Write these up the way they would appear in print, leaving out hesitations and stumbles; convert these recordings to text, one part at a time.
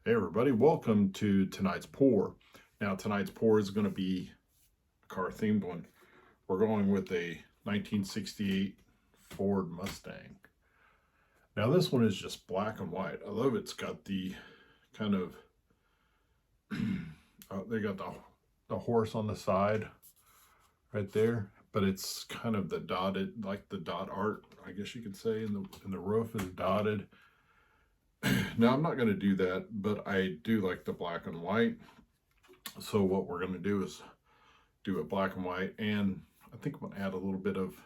Hey everybody, welcome to tonight's pour. Now tonight's pour is going to be a car themed one. We're going with a 1968 Ford Mustang. Now this one is just black and white. I love it's got the kind of, they got the horse on the side right there, but it's kind of the dotted, like the dot art, I guess you could say, in the roof is dotted. Now I'm not going to do that, but I do like the black and white. So what we're going to do is do it black and white, and I think I'm going to add a little bit of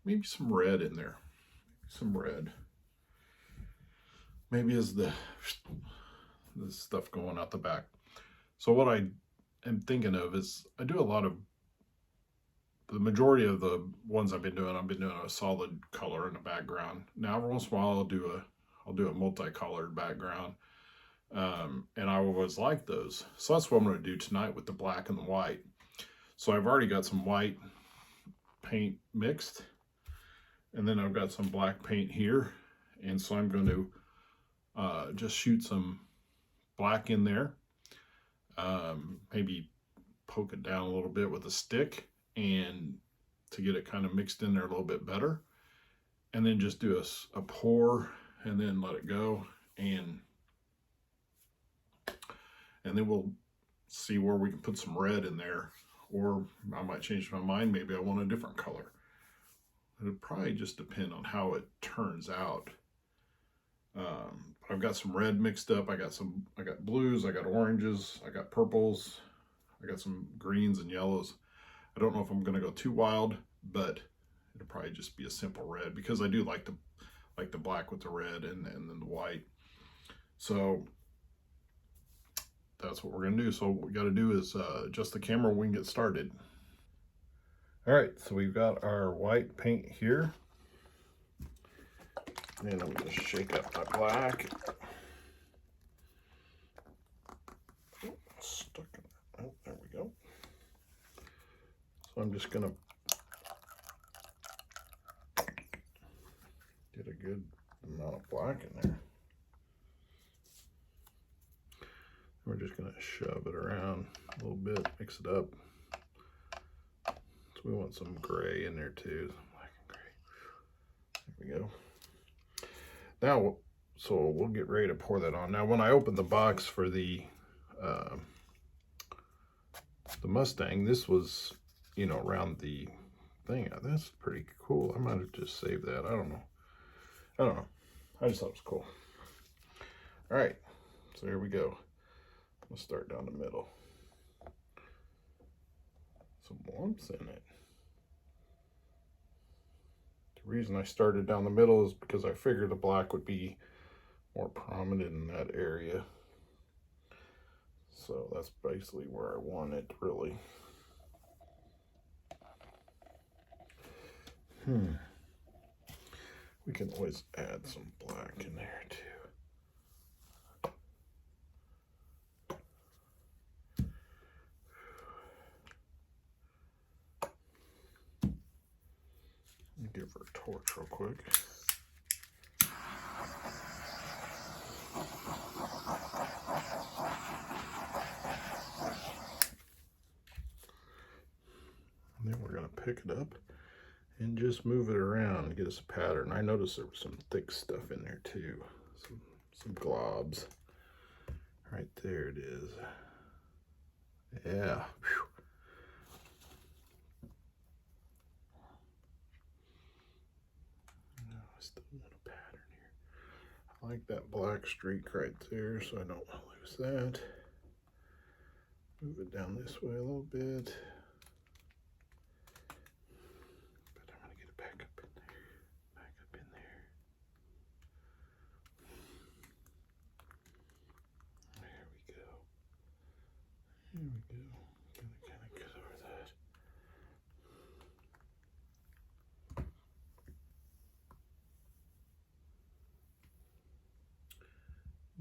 maybe some red in there. Some red. Maybe as the stuff going out the back. So what I am thinking of is I do a lot of the majority of the ones I've been doing a solid color in the background. Now every once in a while I'll do a multicolored background. And I always like those. So that's what I'm going to do tonight with the black and the white. So I've already got some white paint mixed, and then I've got some black paint here. And so I'm going to just shoot some black in there. Maybe poke it down a little bit with a stick and to get it kind of mixed in there a little bit better. And then just do a pour and then let it go. And then we'll see where we can put some red in there, or I might change my mind. Maybe I want a different color. It'll probably just depend on how it turns out. I've got some red mixed up. I got blues, I got oranges, I got purples, I got some greens and yellows. I don't know if I'm going to go too wild, but it'll probably just be a simple red because I do like the black with the red and then the white. So that's what we're going to do. So what we got to do is adjust the camera when we can get started. All right, so we've got our white paint here. And I'm going to shake up my black. Oh, stuck in there. Oh, there we go. So I'm just going to get a good amount of black in there. We're just going to shove it around a little bit, mix it up. So we want some gray in there too, black and gray. There we go. Now, so we'll get ready to pour that on. Now, when I opened the box for the Mustang, this was, around the thing. That's pretty cool. I might have just saved that. I don't know. I just thought it was cool. All right, so here we go. We'll start down the middle. Some warmth in it. The reason I started down the middle is because I figured the black would be more prominent in that area. So that's basically where I want it, really. We can always add some black in there too. Give her a torch real quick. And then we're going to pick it up and just move it around and get us a pattern. I noticed there was some thick stuff in there too. Some globs. Right there it is. Yeah. Whew. I still want a pattern here. I like that black streak right there, so I don't want to lose that. Move it down this way a little bit. But I'm going to get it back up in there. Back up in there. There we go. There we go. Gonna kind of get over that.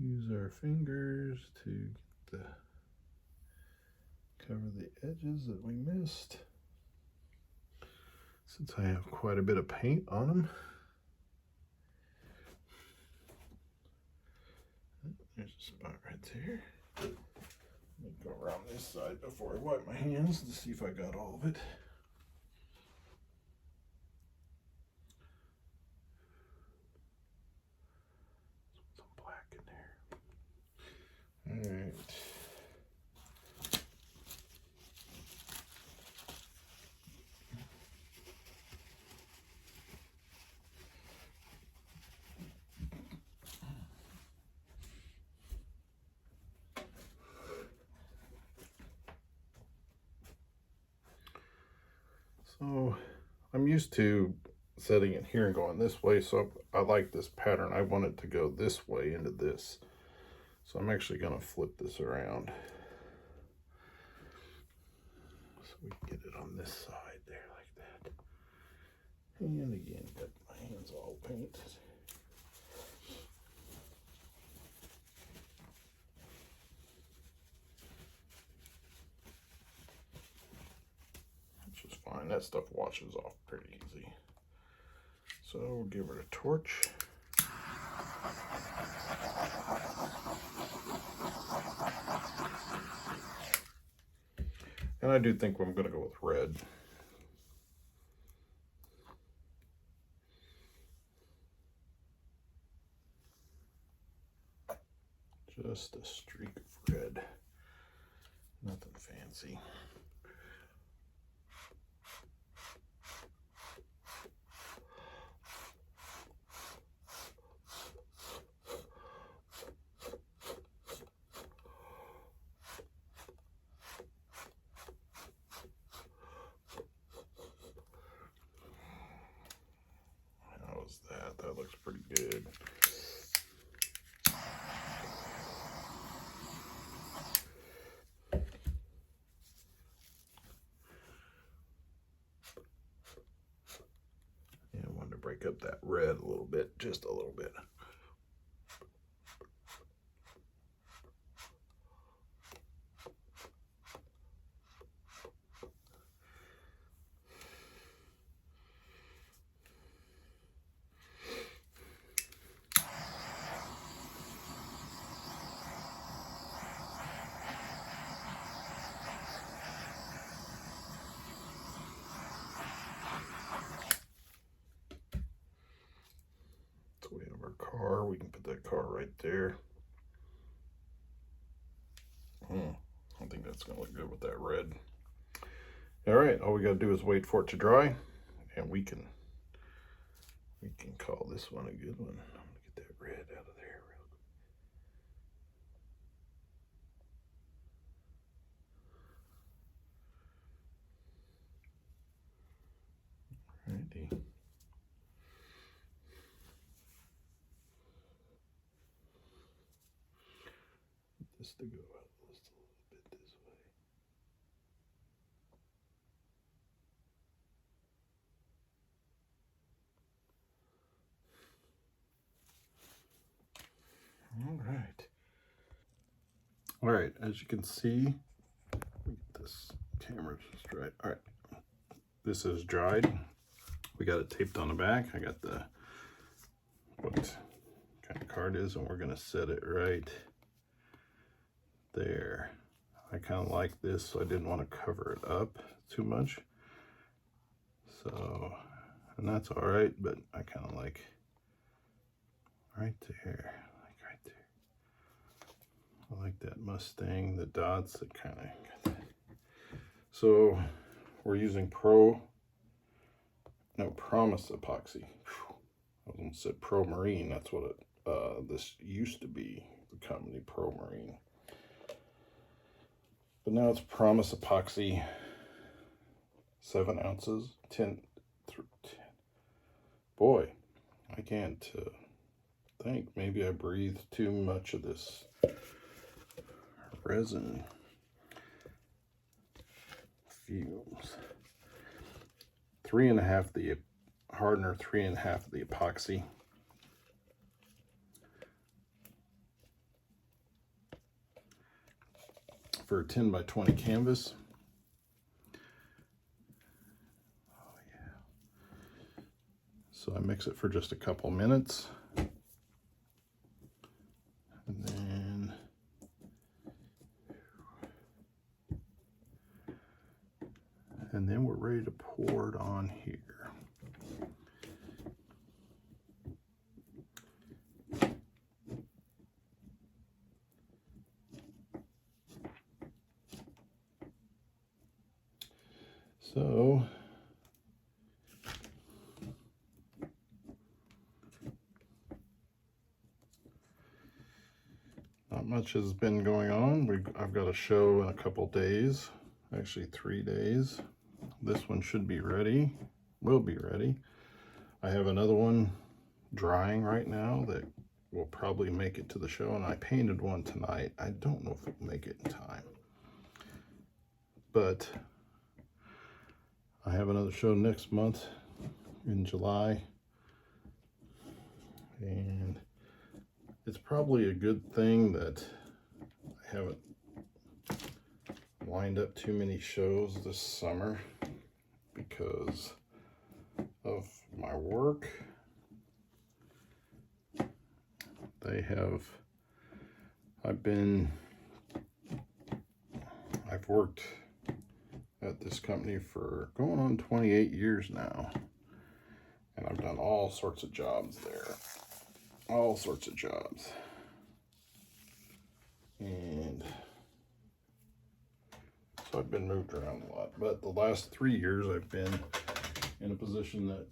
Use our fingers to get cover the edges that we missed. Since I have quite a bit of paint on them. There's a spot right there. Let me go around this side before I wipe my hands to see if I got all of it. Some black in there. All right. So I'm used to setting it here and going this way, so I like this pattern. I want it to go this way into this. So I'm actually going to flip this around. So we can get it on this side there like that. And again, got my hands all painted. Which is fine. That stuff washes off pretty easy. So we'll give it a torch. And I do think I'm going to go with red. Just a streak of red. Nothing fancy. How's that? That looks pretty good. Yeah, I wanted to break up that red a little bit, just a little bit. So we have our car. We can put that car right there. I think that's going to look good with that red. All right, all we got to do is wait for it to dry, and we can call this one a good one. I'm going to get that red out of there real quick. Alrighty. This to go out just a little bit this way. All right, as you can see, this camera just right. All right, this is dried. We got it taped on the back. I got the what kind of card is, and we're gonna set it right there. I kind of like this, so I didn't want to cover it up too much. So, and that's all right, but I kind of like right there, like right there. I like that Mustang, the dots, that kind of. So we're using Promise epoxy. I almost said Pro Marine. That's what this used to be, the company Pro Marine. But now it's Promise epoxy, 7 ounces, 10. Boy, I can't think. Maybe I breathed too much of this resin fumes. 3.5 the hardener, 3.5 the epoxy. For a 10 by 20 canvas. Oh yeah. So I mix it for just a couple minutes. And then and then we're ready to pour it on here. So not much has been going on. I've got a show in a couple days, actually 3 days. This one should be ready, will be ready. I have another one drying right now that will probably make it to the show, and I painted one tonight. I don't know if it'll make it in time, but I have another show next month in July, and it's probably a good thing that I haven't lined up too many shows this summer because of my work. I've worked at this company for going on 28 years now, and I've done all sorts of jobs there, all sorts of jobs, and so I've been moved around a lot. But the last 3 years I've been in a position that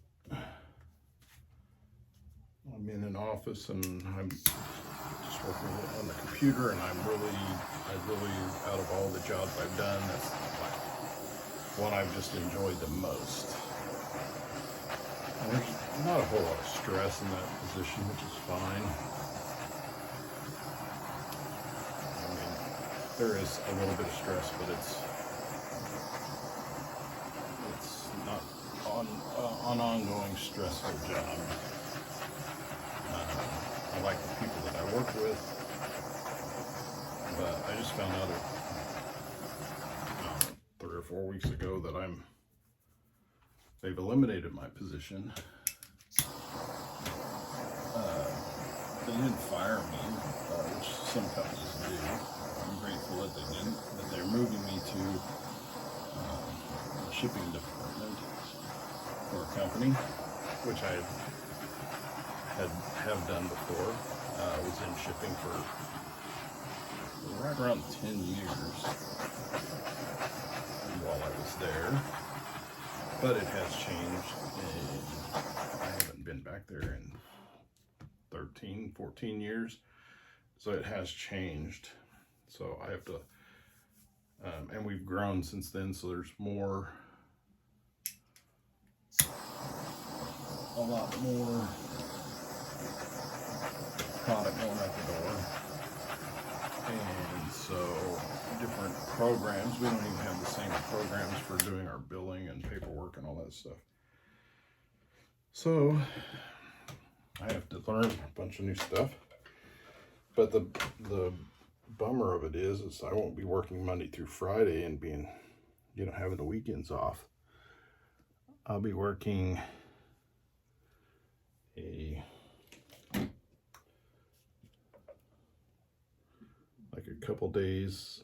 I'm in an office and I'm just working on the computer, and I really, out of all the jobs I've done, that's like one I've just enjoyed the most. And there's not a whole lot of stress in that position, which is fine. I mean, there is a little bit of stress, but it's not an ongoing stressful job. I like the people that I work with, but I just found out 3 or 4 weeks ago that they've eliminated my position. They didn't fire me, which some companies do. I'm grateful that they didn't, but they're moving me to the shipping department for a company, which I have done before. I was in shipping for right around 10 years while I was there, but it has changed, and I haven't been back there in 13, 14 years, so it has changed. So I have to, and we've grown since then, so there's a lot more product going out the door, and so different programs. We don't even have the same programs for doing our billing and paperwork and all that stuff. So I have to learn a bunch of new stuff. But the bummer of it is I won't be working Monday through Friday and being, having the weekends off. I'll be working a couple days,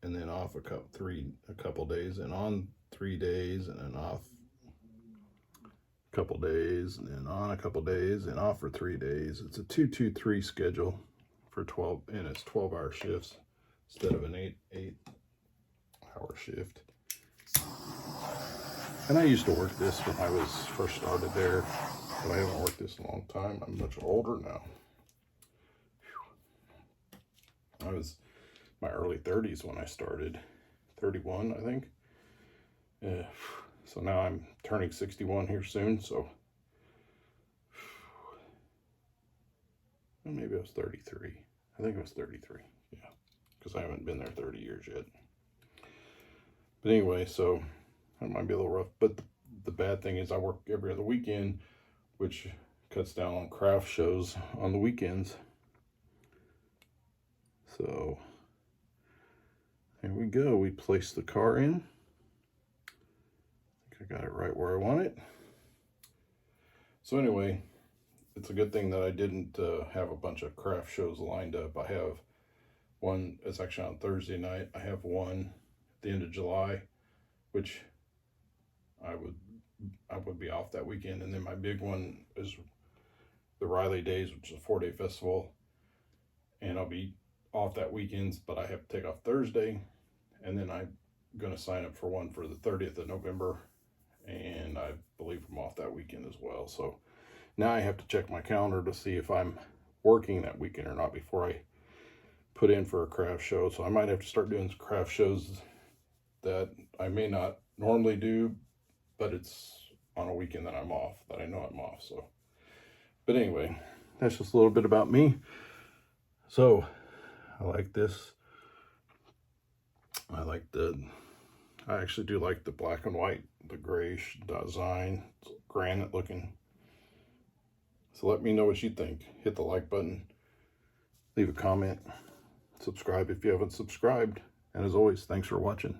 and then off a couple days, and on 3 days, and then off a couple days, and then on a couple days, and off for 3 days. It's a 2-2-3 schedule for 12, and it's 12-hour shifts instead of an 8-hour shift. And I used to work this when I was first started there, but I haven't worked this in a long time. I'm much older now. I was my early 30s when I started, 31, I think. So now I'm turning 61 here soon, so well, maybe I was 33. I think it was 33, yeah, because I haven't been there 30 years yet. But anyway, so that might be a little rough, but the bad thing is I work every other weekend, which cuts down on craft shows on the weekends. So here we go. We place the car in. I think I got it right where I want it. So anyway, it's a good thing that I didn't have a bunch of craft shows lined up. I have one, it's actually on Thursday night. I have one at the end of July, which I would be off that weekend. And then my big one is the Riley Days, which is a 4-day festival, and I'll be off that weekend, but I have to take off Thursday, and then I'm going to sign up for one for the 30th of November, and I believe I'm off that weekend as well. So now I have to check my calendar to see if I'm working that weekend or not before I put in for a craft show. So I might have to start doing some craft shows that I may not normally do, but it's on a weekend that I'm off, that I know I'm off. So, but anyway, that's just a little bit about me. So I like this. I actually do like the black and white, the grayish design. It's granite looking. So let me know what you think. Hit the like button, leave a comment, subscribe if you haven't subscribed. And as always, thanks for watching.